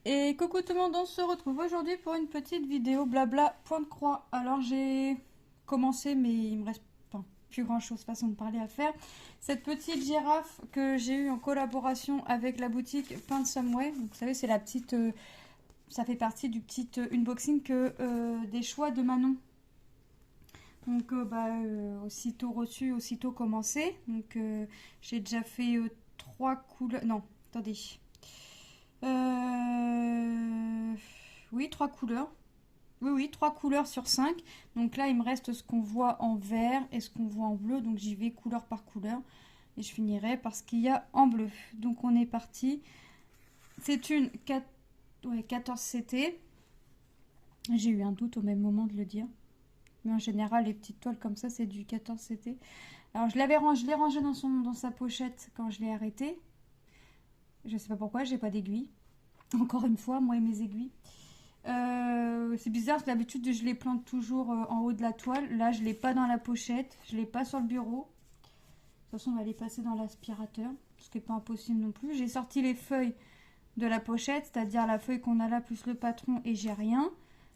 Et coucou tout le monde, on se retrouve aujourd'hui pour une petite vidéo blabla point de croix. Alors j'ai commencé mais il me reste plus grand chose façon de parler à faire. Cette petite girafe que j'ai eue en collaboration avec la boutique Paint Somewhere. Vous savez c'est la petite, ça fait partie du petit unboxing des choix de Manon. Donc aussitôt reçu, aussitôt commencé. Donc j'ai déjà fait trois couleurs. Non, attendez. Euh, Oui, trois couleurs. Oui, trois couleurs sur 5. Donc là, il me reste ce qu'on voit en vert et ce qu'on voit en bleu. Donc j'y vais couleur par couleur. Et je finirai par ce qu'il y a en bleu. Donc on est parti. C'est une 14 CT. J'ai eu un doute au même moment de le dire. Mais en général, les petites toiles comme ça, c'est du 14 CT. Alors je l'ai rangé dans sa pochette quand je l'ai arrêté. Je sais pas pourquoi, j'ai pas d'aiguille. Encore une fois, moi et mes aiguilles. C'est bizarre parce que d'habitude je les plante toujours en haut de la toile. Là, je l'ai pas dans la pochette, je l'ai pas sur le bureau. De toute façon, on va les passer dans l'aspirateur, ce qui n'est pas impossible non plus. J'ai sorti les feuilles de la pochette, c'est-à-dire la feuille qu'on a là plus le patron, et j'ai rien.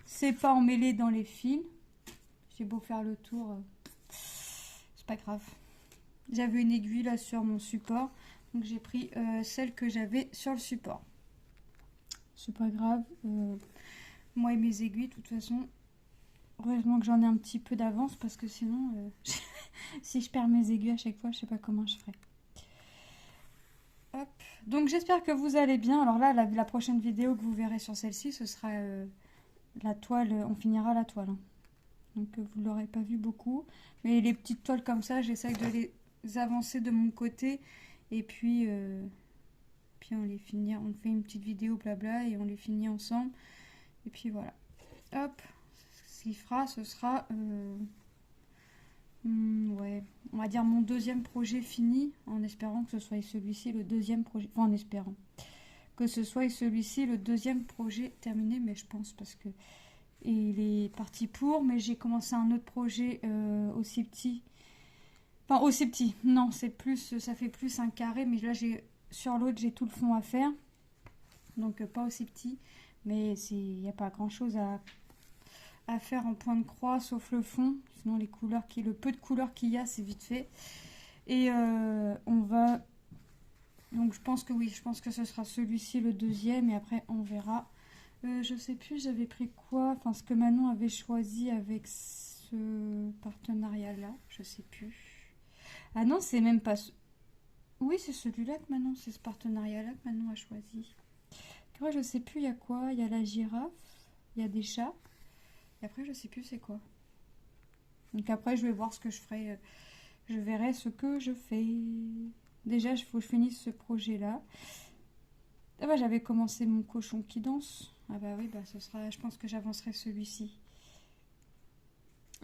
C'est pas emmêlé dans les fils. J'ai beau faire le tour, c'est pas grave. J'avais une aiguille là sur mon support, donc j'ai pris celle que j'avais sur le support. C'est pas grave. Moi et mes aiguilles, de toute façon, heureusement que j'en ai un petit peu d'avance parce que sinon, si je perds mes aiguilles à chaque fois, je sais pas comment je ferai. Hop. Donc j'espère que vous allez bien. Alors là, la prochaine vidéo que vous verrez sur celle-ci, ce sera la toile. On finira la toile. Hein. Donc vous l'aurez pas vu beaucoup. Mais les petites toiles comme ça, j'essaye de les avancer de mon côté. Et puis on les finit. On fait une petite vidéo blabla et on les finit ensemble. Et puis voilà. Hop. Ce qu'il fera, ce sera... ouais, on va dire mon deuxième projet fini, en espérant que ce soit celui-ci le deuxième projet, enfin en espérant que ce soit celui-ci le deuxième projet terminé, mais je pense parce que il est parti pour, mais j'ai commencé un autre projet aussi petit, enfin aussi petit, non c'est plus, ça fait plus un carré, mais là j'ai sur l'autre j'ai tout le fond à faire, donc pas aussi petit, mais il n'y a pas grand-chose à faire en point de croix sauf le fond, sinon les couleurs le peu de couleurs qu'il y a c'est vite fait. Et on va donc je pense que oui, je pense que ce sera celui-ci le deuxième et après on verra. Je sais plus j'avais pris quoi, enfin ce que Manon avait choisi avec ce partenariat là, je sais plus. Ah non, c'est même pas oui, c'est celui-là que Manon, c'est ce partenariat là que Manon a choisi. Après je sais plus il y a quoi, il y a la girafe, il y a des chats. Et après je sais plus c'est quoi. Donc après, je vais voir ce que je ferai. Je verrai ce que je fais. Déjà, il faut que je finisse ce projet-là. Ah bah, j'avais commencé mon cochon qui danse. Ah bah oui, bah ce sera. Je pense que j'avancerai celui-ci.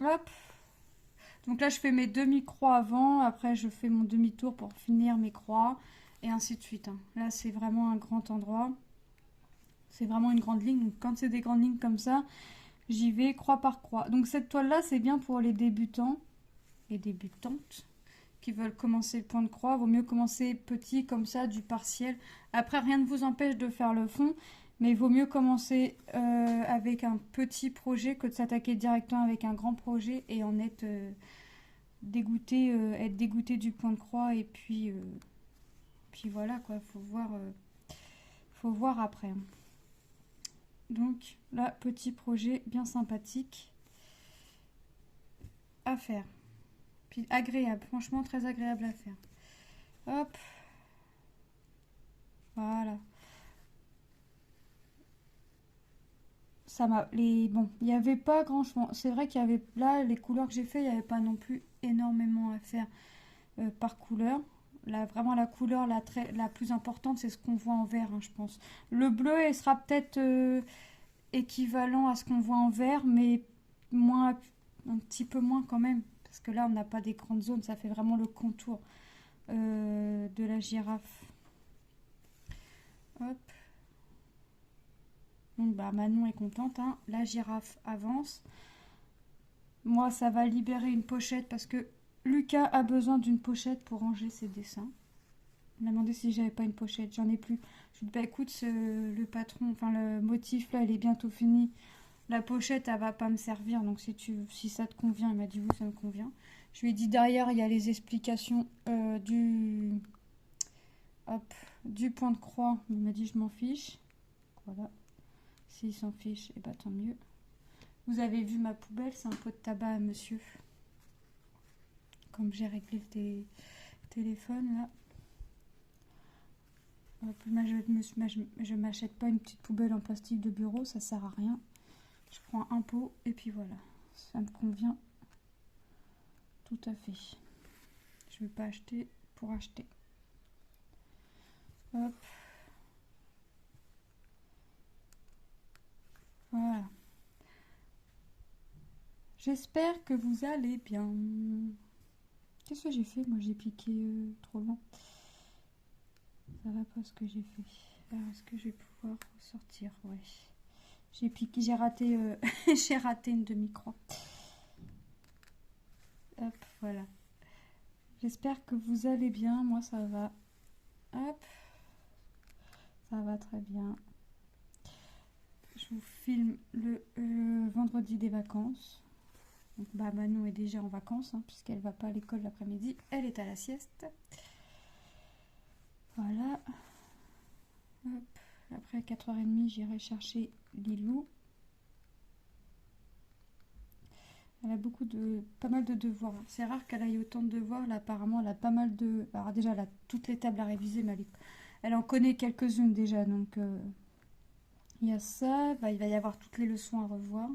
Hop. Donc là, je fais mes demi-croix avant. Après, je fais mon demi-tour pour finir mes croix. Et ainsi de suite. Hein. Là, c'est vraiment un grand endroit. C'est vraiment une grande ligne. Donc quand c'est des grandes lignes comme ça, j'y vais croix par croix. Donc cette toile-là, c'est bien pour les débutants et débutantes qui veulent commencer le point de croix. Vaut mieux commencer petit comme ça, du partiel. Après, rien ne vous empêche de faire le fond, mais il vaut mieux commencer avec un petit projet que de s'attaquer directement avec un grand projet et en être dégoûté, être dégoûté du point de croix. Et puis voilà quoi, faut voir après. Donc là, petit projet bien sympathique à faire. Puis agréable, franchement très agréable à faire. Hop, voilà. Ça m'a les bon, il n'y avait pas grand chose. C'est vrai qu'il y avait là les couleurs que j'ai fait, il n'y avait pas non plus énormément à faire par couleur. Là, vraiment la couleur la plus importante, c'est ce qu'on voit en vert, hein, je pense. Le bleu, il sera peut-être équivalent à ce qu'on voit en vert, mais moins, un petit peu moins quand même. Parce que là, on n'a pas des grandes zones, ça fait vraiment le contour de la girafe. Hop. Donc bah Manon est contente, hein. La girafe avance. Moi, ça va libérer une pochette parce que Lucas a besoin d'une pochette pour ranger ses dessins. Il m'a demandé si j'avais pas une pochette. J'en ai plus. Je lui ai dit, bah écoute, le patron, enfin le motif là, il est bientôt fini. La pochette, elle va pas me servir. Donc si ça te convient, il m'a dit oui, ça me convient. Je lui ai dit derrière, il y a les explications hop, du point de croix. Il m'a dit je m'en fiche. Voilà. S'il s'en fiche, et bah tant mieux. Vous avez vu ma poubelle, c'est un pot de tabac à monsieur. Comme j'ai réglé le téléphone là. Hop, je m'achète pas une petite poubelle en plastique de bureau, ça sert à rien. Je prends un pot et puis voilà. Ça me convient tout à fait. Je ne vais pas acheter pour acheter. Hop. Voilà. J'espère que vous allez bien. Qu'est-ce que j'ai fait? Moi, j'ai piqué trop loin. Ça va pas ce que j'ai fait. Alors, est-ce que je vais pouvoir ressortir? Ouais. J'ai piqué, j'ai raté, j'ai raté une demi-croix. Hop, voilà. J'espère que vous allez bien. Moi, ça va. Hop. Ça va très bien. Je vous filme le vendredi des vacances. Donc, bah, Manon est déjà en vacances, hein, puisqu'elle va pas à l'école l'après-midi. Elle est à la sieste. Voilà. Hop. Après 4h30, j'irai chercher Lilou. Elle a pas mal de devoirs. C'est rare qu'elle ait autant de devoirs. Là, apparemment, elle a pas mal de... Alors déjà, elle a toutes les tables à réviser, mais elle en connaît quelques-unes déjà. Donc, il y a ça. Bah, il va y avoir toutes les leçons à revoir.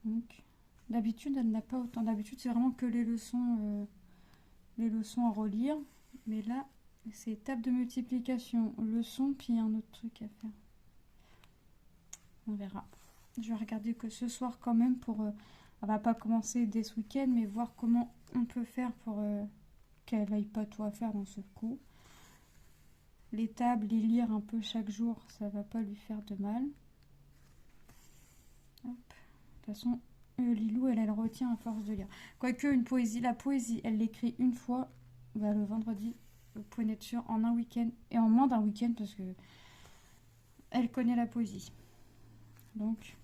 Donc, d'habitude, elle n'a pas autant. D'habitude, c'est vraiment que les leçons à relire. Mais là, c'est table de multiplication, leçon, puis un autre truc à faire. On verra. Je vais regarder que ce soir quand même pour... elle va pas commencer dès ce week-end, mais voir comment on peut faire pour qu'elle n'aille pas tout à faire d'un seul coup. Les tables, les lire un peu chaque jour, ça va pas lui faire de mal. Hop. De toute façon, Lilou, elle retient à force de lire. Quoique, la poésie, elle l'écrit une fois, bah, le vendredi, vous pouvez être sûr, en un week-end, et en moins d'un week-end, parce que elle connaît la poésie. Donc...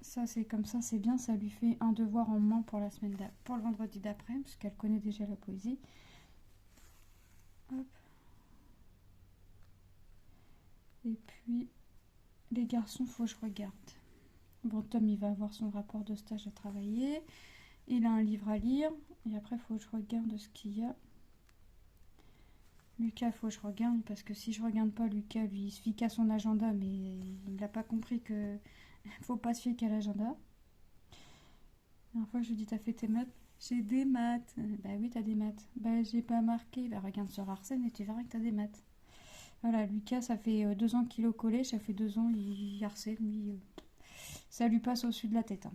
Ça c'est comme ça, c'est bien, ça lui fait un devoir en moins pour pour le vendredi d'après, parce qu'elle connaît déjà la poésie. Hop. Et puis, les garçons, faut que je regarde. Bon, Tom, il va avoir son rapport de stage à travailler. Il a un livre à lire. Et après, il faut que je regarde ce qu'il y a. Lucas, il faut que je regarde, parce que si je regarde pas, Lucas, lui, il se fie qu'à son agenda, mais il n'a pas compris que faut pas se fier qu'à l'agenda. La dernière fois, je lui dis, t'as fait tes maths? J'ai des maths. Bah oui, t'as des maths. Bah j'ai pas marqué. Bah regarde sur Arsène et tu verras que t'as des maths. Voilà, Lucas, ça fait 2 ans qu'il est au collège, ça fait 2 ans, il harcèle, lui. Ça lui passe au-dessus de la tête. Hein.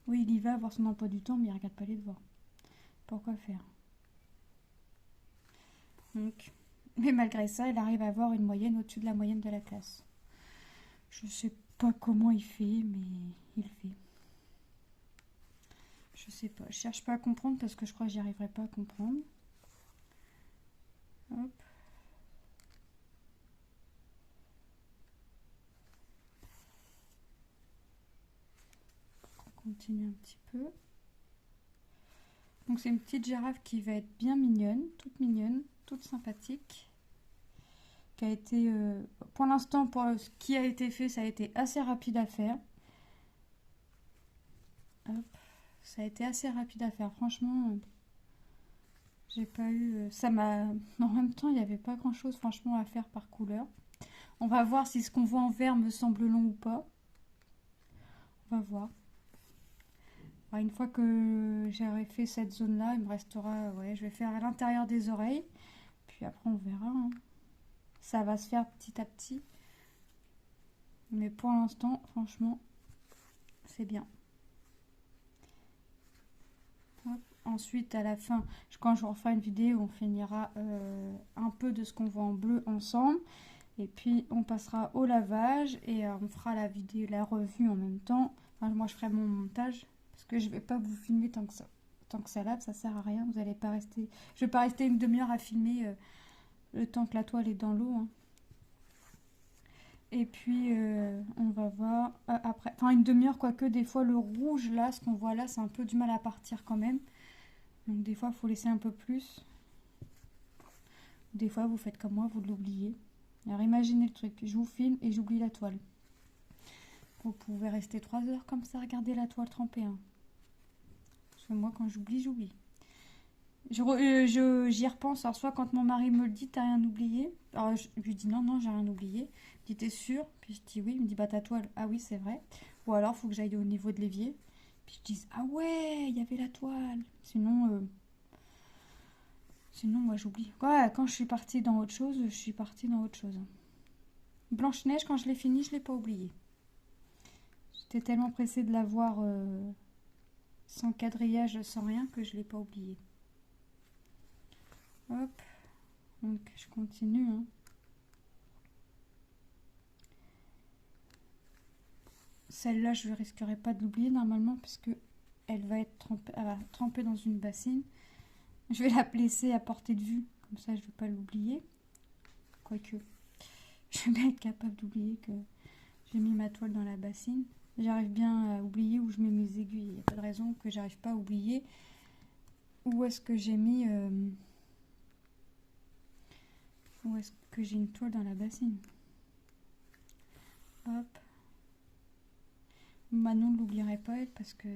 Oui, il y va avoir son emploi du temps, mais il regarde pas les devoirs. Pourquoi faire? Donc, mais malgré ça, il arrive à avoir une moyenne au-dessus de la moyenne de la classe. Je sais pas comment il fait, mais il fait. Je sais pas, je cherche pas à comprendre parce que je crois que j'y arriverai pas à comprendre. Hop. On continue un petit peu. Donc c'est une petite girafe qui va être bien mignonne, toute sympathique. Qui a été, pour l'instant, pour ce qui a été fait, ça a été assez rapide à faire. Hop. Ça a été assez rapide à faire, franchement. J'ai pas eu... ça m'a... En même temps, il n'y avait pas grand-chose, franchement, à faire par couleur. On va voir si ce qu'on voit en vert me semble long ou pas. On va voir. Alors, une fois que j'aurai fait cette zone-là, il me restera... Ouais, je vais faire à l'intérieur des oreilles. Puis après, on verra. Hein. Ça va se faire petit à petit. Mais pour l'instant, franchement, c'est bien. Hop. Ensuite, à la fin, quand je referai une vidéo, on finira un peu de ce qu'on voit en bleu ensemble. Et puis, on passera au lavage et on fera la vidéo, la revue en même temps. Enfin, moi, je ferai mon montage parce que je vais pas vous filmer tant que ça. Tant que ça lave, ça sert à rien. Vous allez pas rester... Je vais pas rester une demi-heure à filmer le temps que la toile est dans l'eau. Hein. Et puis, on va voir après... Enfin, une demi-heure, quoique des fois, le rouge, là, ce qu'on voit là, c'est un peu du mal à partir quand même. Donc, des fois, il faut laisser un peu plus. Des fois, vous faites comme moi, vous l'oubliez. Alors, imaginez le truc. Je vous filme et j'oublie la toile. Vous pouvez rester 3 heures comme ça, regarder la toile trempée. Hein. Parce que moi, quand j'oublie, j'oublie. J'y repense. Alors, soit quand mon mari me le dit, t'as rien oublié. Alors, je lui dis non, non, j'ai rien oublié. Il dit, t'es sûr? Puis je dis oui. Il me dit, bah, ta toile. Ah oui, c'est vrai. Ou alors, faut que j'aille au niveau de l'évier. Puis je dis, ah ouais, il y avait la toile. Sinon, moi, j'oublie. Ouais, quand je suis partie dans autre chose, je suis partie dans autre chose. Blanche-Neige, quand je l'ai fini, je l'ai pas oublié. J'étais tellement pressée de la voir sans quadrillage, sans rien, que je l'ai pas oublié. Hop, donc je continue. Hein. Celle-là, je ne risquerai pas de l'oublier normalement parce que elle va trempée dans une bassine. Je vais la placer à portée de vue, comme ça je ne vais pas l'oublier. Quoique, je vais bien être capable d'oublier que j'ai mis ma toile dans la bassine. J'arrive bien à oublier où je mets mes aiguilles. Il n'y a pas de raison que j'arrive pas à oublier où est-ce que j'ai mis... Où est-ce que j'ai une toile dans la bassine? Hop. Manon ne l'oublierait pas, elle, parce que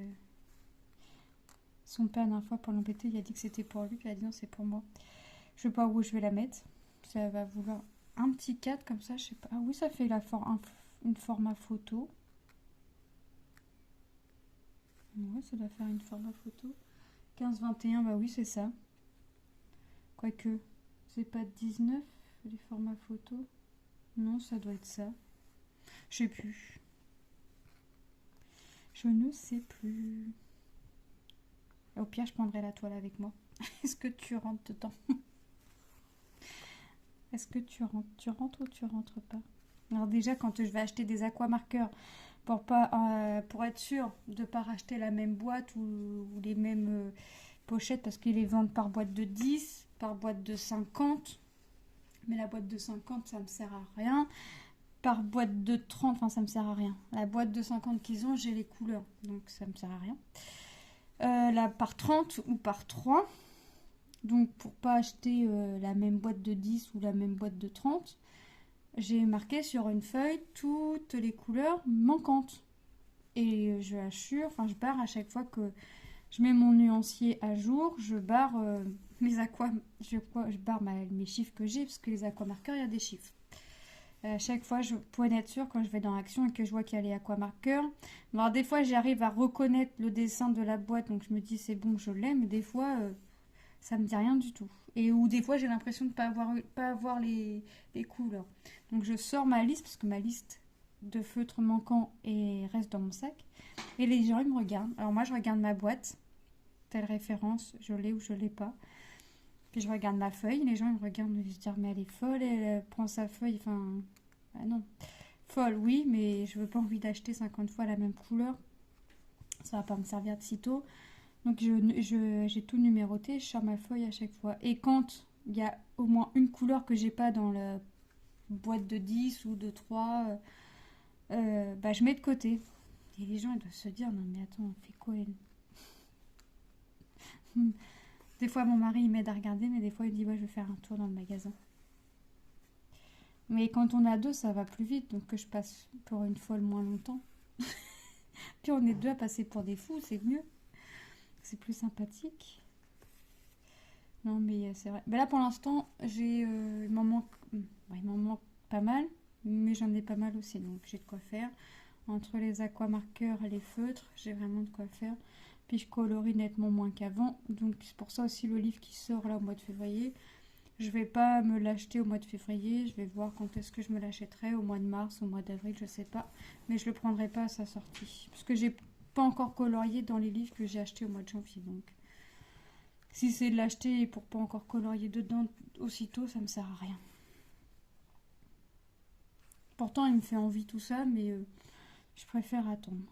son père, la dernière fois, pour l'embêter, il a dit que c'était pour lui, puis il a dit non, c'est pour moi. Je sais pas où je vais la mettre. Ça va vouloir un petit cadre comme ça, je sais pas. Ah oui, ça fait une format photo. Ouais, ça doit faire une format photo. 15-21, bah oui, c'est ça. Quoique, c'est pas 19, les formats photos. Non, ça doit être ça. Je sais plus. Je ne sais plus. Au pire, je prendrai la toile avec moi. Est-ce que tu rentres dedans? Est-ce que tu rentres? Tu rentres ou tu rentres pas? Alors déjà, quand je vais acheter des aquamarqueurs, pour être sûr de ne pas racheter la même boîte ou les mêmes pochettes, parce qu'ils les vendent par boîte de 10, par boîte de 50. Mais la boîte de 50, ça me sert à rien. Par boîte de 30, enfin, ça me sert à rien. La boîte de 50 qu'ils ont, j'ai les couleurs, donc ça me sert à rien. Là, par 30 ou par 3. Donc, pour pas acheter la même boîte de 10 ou la même boîte de 30, j'ai marqué sur une feuille toutes les couleurs manquantes. Et je assure, enfin, je barre à chaque fois que je mets mon nuancier à jour, je barre mes je barre mes chiffres que j'ai, parce que les aquamarqueurs, il y a des chiffres. À chaque fois, pour être sûre, quand je vais dans Action et que je vois qu'il y a les aquamarqueurs. Alors, des fois, j'arrive à reconnaître le dessin de la boîte, donc je me dis c'est bon, je l'ai, mais des fois, ça me dit rien du tout. Ou des fois, j'ai l'impression de ne pas avoir les couleurs. Donc, je sors ma liste, parce que ma liste de feutres manquants reste dans mon sac. Et les gens, ils me regardent. Alors, moi, je regarde ma boîte, telle référence, je l'ai ou je l'ai pas. Puis je regarde ma feuille, les gens ils me regardent, ils se disent mais elle est folle, elle prend sa feuille, enfin, ah non, folle oui, mais je veux pas envie d'acheter 50 fois la même couleur, ça va pas me servir de sitôt, donc j'ai tout numéroté, je sors ma feuille à chaque fois, et quand il y a au moins une couleur que j'ai pas dans la boîte de 10 ou de 3, bah je mets de côté, et les gens ils doivent se dire non mais attends, on fait quoi elle? Des fois, mon mari il m'aide à regarder, mais des fois, il dit ouais, je vais faire un tour dans le magasin. Mais quand on a deux, ça va plus vite, donc que je passe pour une folle moins longtemps. Puis on est deux à passer pour des fous, c'est mieux. C'est plus sympathique. Non, mais c'est vrai. Ben là, pour l'instant, il m'en manque pas mal, mais j'en ai pas mal aussi, donc j'ai de quoi faire. Entre les aquamarqueurs et les feutres, j'ai vraiment de quoi faire. Puis je colorie nettement moins qu'avant, donc c'est pour ça aussi le livre qui sort là au mois de février. Je vais pas me l'acheter au mois de février, je vais voir quand est-ce que je me l'achèterai, au mois de mars, au mois d'avril, je sais pas. Mais je le prendrai pas à sa sortie, parce que j'ai pas encore colorié dans les livres que j'ai achetés au mois de janvier. Donc si c'est de l'acheter pour pas encore colorier dedans aussitôt, ça me sert à rien. Pourtant il me fait envie tout ça, mais je préfère attendre.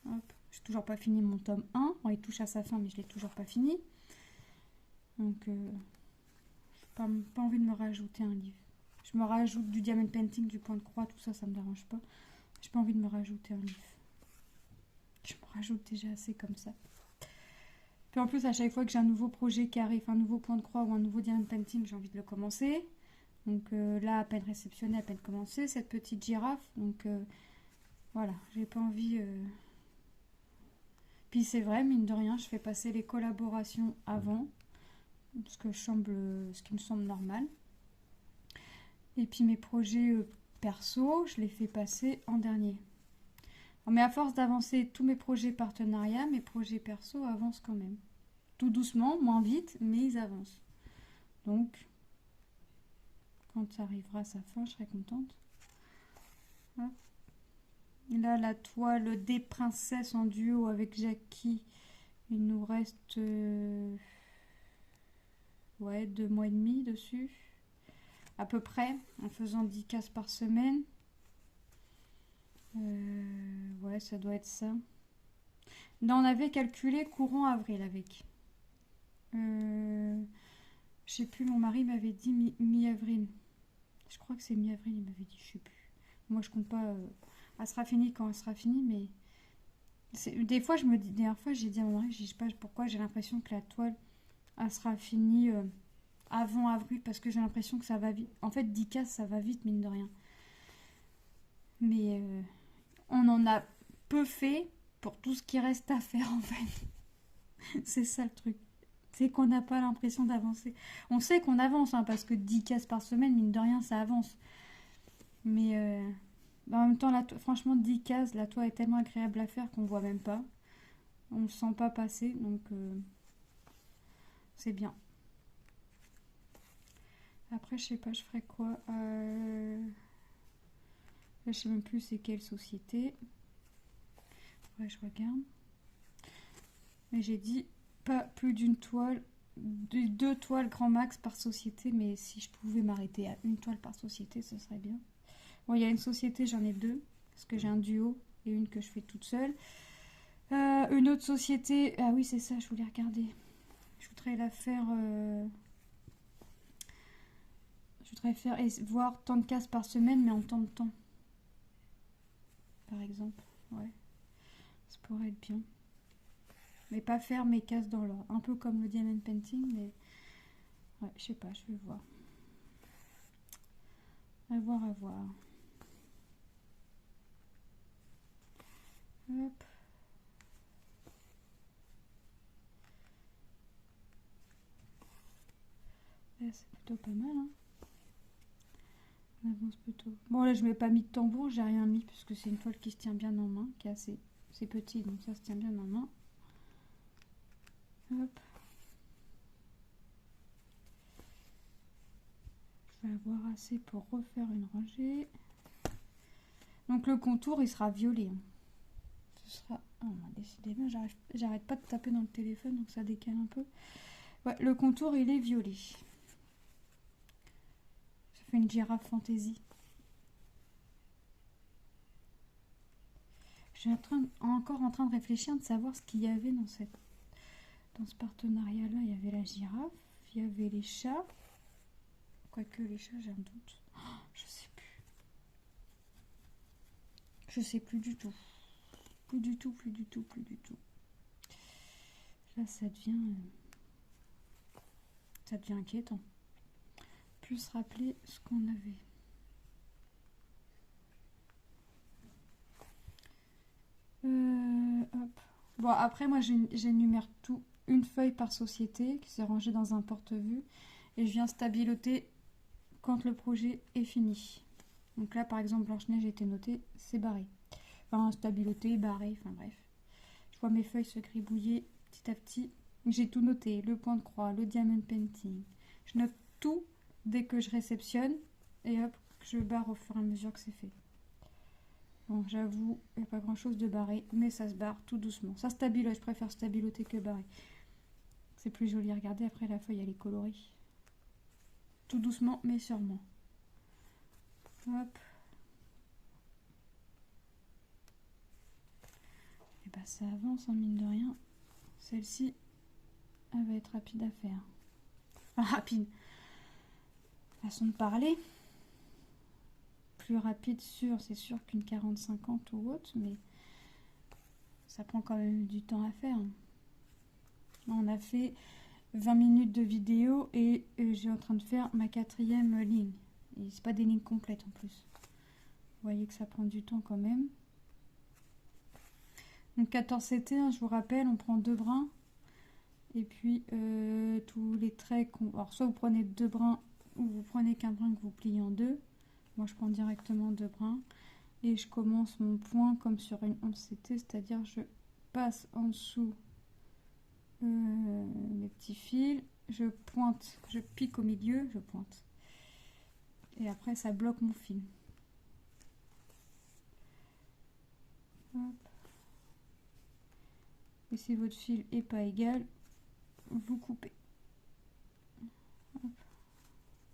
Hop. J'ai toujours pas fini mon tome 1. Bon, il touche à sa fin, mais je l'ai toujours pas fini. Donc, j'ai pas envie de me rajouter un livre. Je me rajoute du diamond painting, du point de croix, tout ça, ça me dérange pas. J'ai pas envie de me rajouter un livre. Je me rajoute déjà assez comme ça. Puis en plus, à chaque fois que j'ai un nouveau projet qui arrive, un nouveau point de croix ou un nouveau diamond painting, j'ai envie de le commencer. Donc là, à peine réceptionné, à peine commencé, cette petite girafe. Donc voilà, j'ai pas envie... Puis c'est vrai, mine de rien, je fais passer les collaborations avant, ce qui me semble normal. Et puis mes projets perso, je les fais passer en dernier. Mais à force d'avancer tous mes projets partenariats, mes projets perso avancent quand même. Tout doucement, moins vite, mais ils avancent. Donc, quand ça arrivera à sa fin, je serai contente. Hop. Là, la toile des princesses en duo avec Jackie, il nous reste 2 mois et demi dessus. À peu près, en faisant 10 cases par semaine. Ouais, ça doit être ça. Non, on avait calculé courant avril avec. Je sais plus, mon mari m'avait dit mi-avril. Je crois que c'est mi-avril, il m'avait dit, je sais plus. Moi, je compte pas. Elle sera finie quand elle sera finie, mais des fois, dernière fois, j'ai dit à mon mari, je sais pas pourquoi, j'ai l'impression que la toile, elle sera finie avant avril, parce que j'ai l'impression que ça va vite. En fait, 10 cases, ça va vite, mine de rien. Mais on en a peu fait pour tout ce qui reste à faire, en fait. C'est ça le truc. C'est qu'on n'a pas l'impression d'avancer. On sait qu'on avance, hein, parce que 10 cases par semaine, mine de rien, ça avance. Mais en même temps, franchement, 10 cases, la toile est tellement agréable à faire qu'on voit même pas. On ne sent pas passer, donc c'est bien. Après, je sais pas, je ferai quoi. Là, je sais même plus c'est quelle société. Ouais, je regarde. Mais j'ai dit pas plus d'une toile, 2 toiles grand max par société, mais si je pouvais m'arrêter à une toile par société, ce serait bien. Bon, il y a une société, j'en ai 2, parce que j'ai un duo et une que je fais toute seule. Une autre société, ah oui, c'est ça, je voulais regarder. Je voudrais la faire. Je voudrais faire et voir tant de cases par semaine, mais en temps de temps. Par exemple, ouais. Ça pourrait être bien. Mais pas faire mes cases dans l'ordre. Un peu comme le diamond painting, mais... Ouais, je sais pas, je vais voir. À voir, à voir. Hop. Là, c'est plutôt pas mal, hein. On avance plutôt. Bon, là, je mets pas mis de tambour, j'ai rien mis, parce que c'est une toile qui se tient bien en main, qui est assez... C'est petit, donc ça se tient bien en main. Hop. Je vais avoir assez pour refaire une rangée. Donc le contour, il sera violet. Hein. Ce sera... Oh, décidément, j'arrête pas de taper dans le téléphone, donc ça décale un peu. Ouais, le contour, il est violet. Ça fait une girafe fantaisie. Je suis encore en train de réfléchir, de savoir ce qu'il y avait dans ce partenariat-là. Il y avait la girafe, il y avait les chats. Quoique les chats, j'ai un doute. Oh, je sais plus. Je sais plus du tout. Plus du tout. Là, ça devient inquiétant. Plus rappeler ce qu'on avait. Hop. Bon, après, moi, j'énumère tout. Une feuille par société qui s'est rangée dans un porte-vue. Et je viens stabiloter quand le projet est fini. Donc là, par exemple, Blanche-Neige a été notée, c'est barré. Enfin, stabiloté, barré, enfin bref. Je vois mes feuilles se gribouiller petit à petit. J'ai tout noté, le point de croix, le diamond painting. Je note tout dès que je réceptionne et hop, je barre au fur et à mesure que c'est fait. Bon, j'avoue, il n'y a pas grand chose de barré, mais ça se barre tout doucement. Ça stabilote, je préfère stabiloter que barrer. C'est plus joli à regarder, après la feuille elle est colorée. Tout doucement, mais sûrement. Hop. Et bah ça avance en mine de rien. Celle-ci, elle va être rapide à faire. Enfin, rapide. Façon de parler. Plus rapide, c'est sûr qu'une 40-50 ou autre, mais ça prend quand même du temps à faire. On a fait 20 minutes de vidéo et j'ai en train de faire ma 4e ligne. Et c'est pas des lignes complètes en plus. Vous voyez que ça prend du temps quand même. Donc 14-1, je vous rappelle, on prend 2 brins. Et puis tous les traits qu'on... Alors soit vous prenez 2 brins ou vous prenez qu'un brin que vous pliez en 2. Moi je prends directement 2 brins. Et je commence mon point comme sur une 11CT, c'est-à-dire je passe en dessous les petits fils, je pointe, je pique au milieu, je pointe. Et après ça bloque mon fil. Hop. Et si votre fil est pas égal, vous coupez. Hop.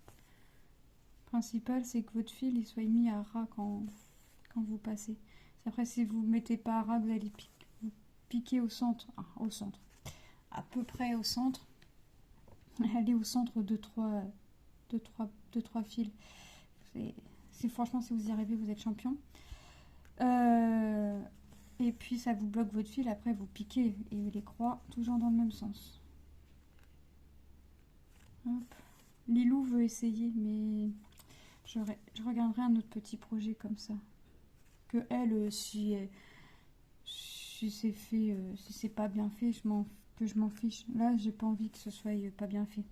Le principal c'est que votre fil il soit mis à ras quand vous passez. Après si vous ne mettez pas à ras, vous allez piquer au centre, à peu près au centre. Aller au centre de 3 fils. Franchement, si vous y arrivez, vous êtes champion. Et puis ça vous bloque votre fil. Après, vous piquez et les croix toujours dans le même sens. Hop. Lilou veut essayer, mais je regarderai un autre petit projet comme ça. Que elle, si c'est fait, si c'est pas bien fait, que je m'en fiche. Là, j'ai pas envie que ce soit pas bien fait.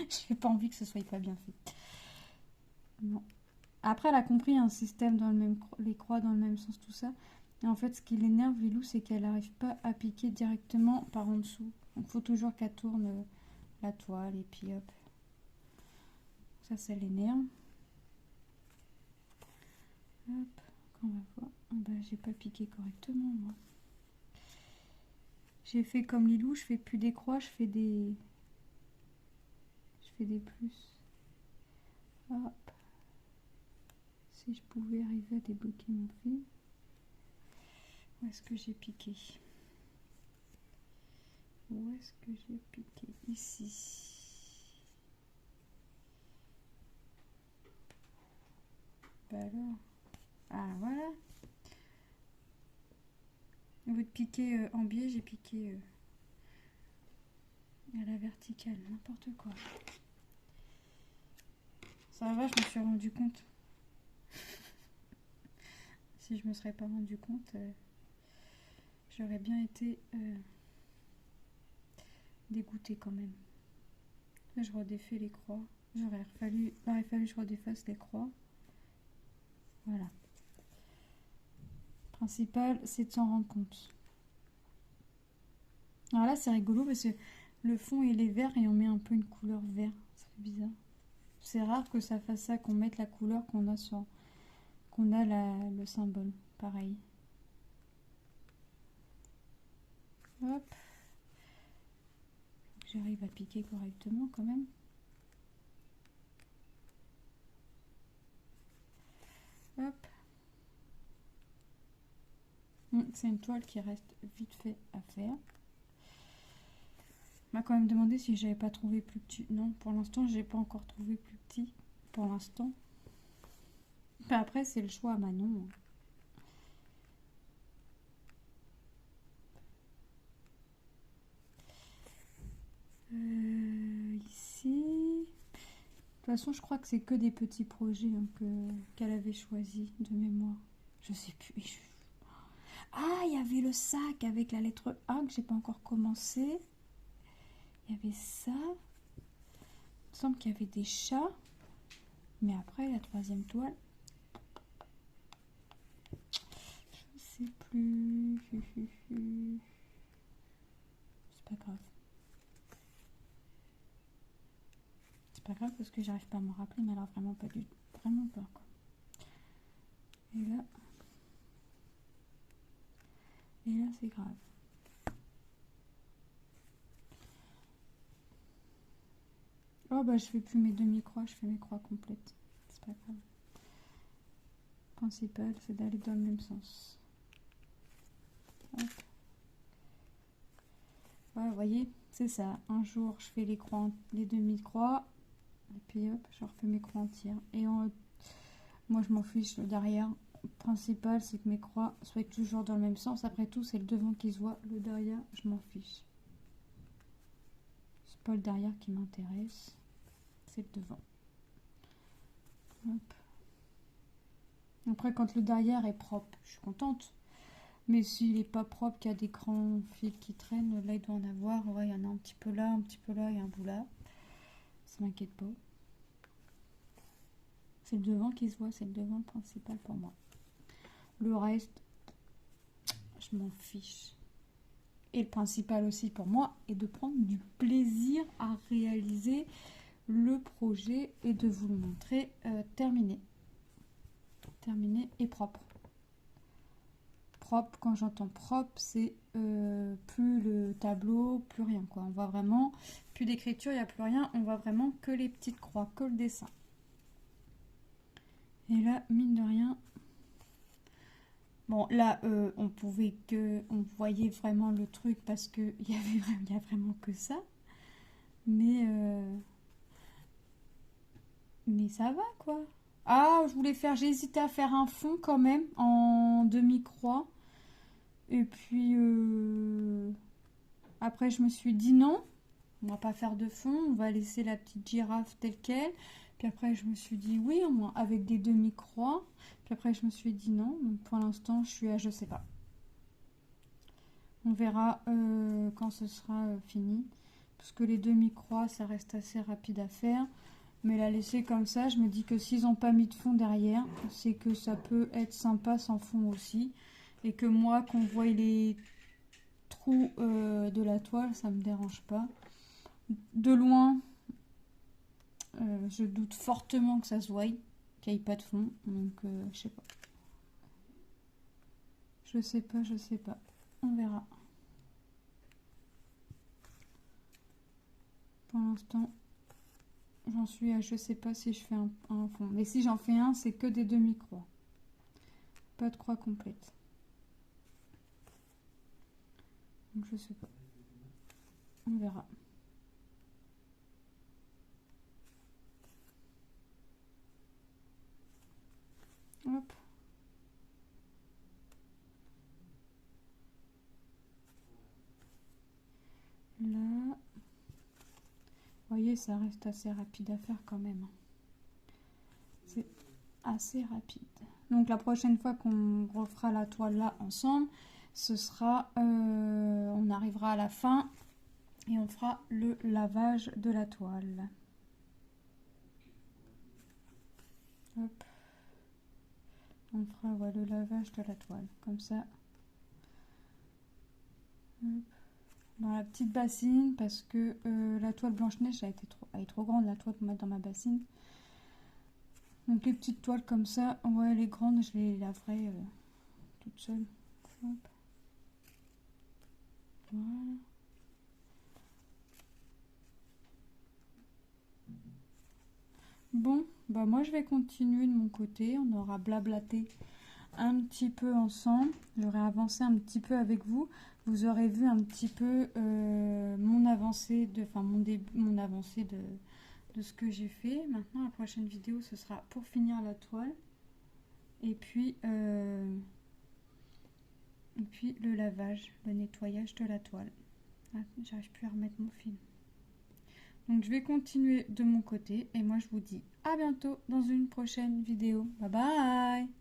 J'ai pas envie que ce soit pas bien fait. Non. Après, elle a compris un système dans le même, les croix dans le même sens, tout ça. Et en fait, ce qui l'énerve, Lilou, c'est qu'elle n'arrive pas à piquer directement par en dessous. Donc, il faut toujours qu'elle tourne la toile et puis hop. Ça l'énerve. Hop, quand on va voir. Ah bah, j'ai pas piqué correctement, moi. J'ai fait comme Lilou, je fais plus des croix, je fais des plus. Hop. Si je pouvais arriver à débloquer mon fil. Où est-ce que j'ai piqué? Où est-ce que j'ai piqué? Ici. Bah alors. Ah voilà. Au lieu de piquer en biais, j'ai piqué à la verticale. N'importe quoi. Ça va, je me suis rendu compte. Si je me serais pas rendu compte, j'aurais bien été dégoûtée quand même. Là, je redéfais les croix. Il aurait fallu que je redéfasse les croix. Voilà. Le principal, c'est de s'en rendre compte. Alors là, c'est rigolo parce que le fond il est vert et on met un peu une couleur vert. Ça fait bizarre. C'est rare que ça fasse ça, qu'on mette la couleur qu'on a sur, le symbole. Pareil. Hop. J'arrive à piquer correctement quand même. Hop. C'est une toile qui reste vite fait à faire. On m'a quand même demandé si j'avais pas trouvé plus petit. Non, pour l'instant, j'ai pas encore trouvé plus petit. Pour l'instant. Après, c'est le choix à Manon. Ici. De toute façon, je crois que c'est que des petits projets qu'elle avait choisi de mémoire. Je sais plus. Ah, il y avait le sac avec la lettre A que j'ai pas encore commencé. Il y avait ça. Il me semble qu'il y avait des chats. Mais après, la 3e toile. Je sais plus. C'est pas grave. C'est pas grave parce que j'arrive pas à me rappeler, mais alors vraiment pas du tout. Vraiment pas quoi. Et là c'est grave. Oh bah je fais plus mes demi-croix, je fais mes croix complètes. C'est pas grave. Le principal c'est d'aller dans le même sens. Hop. Ouais, vous voyez, c'est ça. Un jour, je fais les croix, les demi-croix. Et puis hop, je refais mes croix entières. Et moi, je m'en fiche, le derrière. Le principal, c'est que mes croix soient toujours dans le même sens. Après tout, c'est le devant qui se voit. Le derrière, je m'en fiche. C'est pas le derrière qui m'intéresse. C'est le devant. Hop. Après, quand le derrière est propre, je suis contente. Mais s'il n'est pas propre, qu'il y a des grands fils qui traînent, là, il doit en avoir. Ouais, il y en a un petit peu là, un petit peu là et un bout là. Ça m'inquiète pas. C'est le devant qui se voit, c'est le devant principal pour moi. Le reste, je m'en fiche. Et le principal aussi pour moi est de prendre du plaisir à réaliser le projet et de vous le montrer terminé. Terminé et propre. Propre, quand j'entends propre, c'est plus le tableau, plus rien quoi. On voit vraiment, plus d'écriture, il n'y a plus rien. On voit vraiment que les petites croix, que le dessin. Et là, mine de rien, bon là, on voyait vraiment le truc parce que il y a vraiment que ça. Mais ça va quoi. Ah, j'ai hésité à faire un fond quand même en demi-croix. Et puis après je me suis dit non, on va pas faire de fond, on va laisser la petite girafe telle qu'elle. Puis après je me suis dit oui, avec des demi-croix. Puis après je me suis dit non, donc pour l'instant je suis à je sais pas. On verra quand ce sera fini. Parce que les demi-croix ça reste assez rapide à faire. Mais la laisser comme ça, je me dis que s'ils n'ont pas mis de fond derrière, c'est que ça peut être sympa sans fond aussi. Et que moi, qu'on voit les trous de la toile, ça me dérange pas. De loin, je doute fortement que ça se voie, qu'il n'y ait pas de fond. Donc, je sais pas. Je sais pas, je sais pas. On verra. Pour l'instant, j'en suis à je sais pas si je fais un fond. Mais si j'en fais un, c'est que des demi-croix. Pas de croix complète. Donc je sais pas. On verra. Hop. Là. Vous voyez, ça reste assez rapide à faire quand même. C'est assez rapide. Donc la prochaine fois qu'on refera la toile là ensemble, ce sera, on arrivera à la fin et on fera le lavage de la toile. Hop. On fera le lavage de la toile, comme ça. Hop. Dans la petite bassine, parce que la toile Blanche-Neige elle est trop grande, la toile pour mettre dans ma bassine. Donc les petites toiles comme ça, ouais, les grandes, je les laverai toutes seules. Hop. Voilà. Bon, bah moi je vais continuer de mon côté. On aura blablaté un petit peu ensemble. J'aurai avancé un petit peu avec vous. Vous aurez vu un petit peu mon avancée mon avancée de ce que j'ai fait. Maintenant, la prochaine vidéo, ce sera pour finir la toile. Et puis le lavage, le nettoyage de la toile. Ah, j'arrive plus à remettre mon film. Donc je vais continuer de mon côté et moi je vous dis à bientôt dans une prochaine vidéo. Bye bye!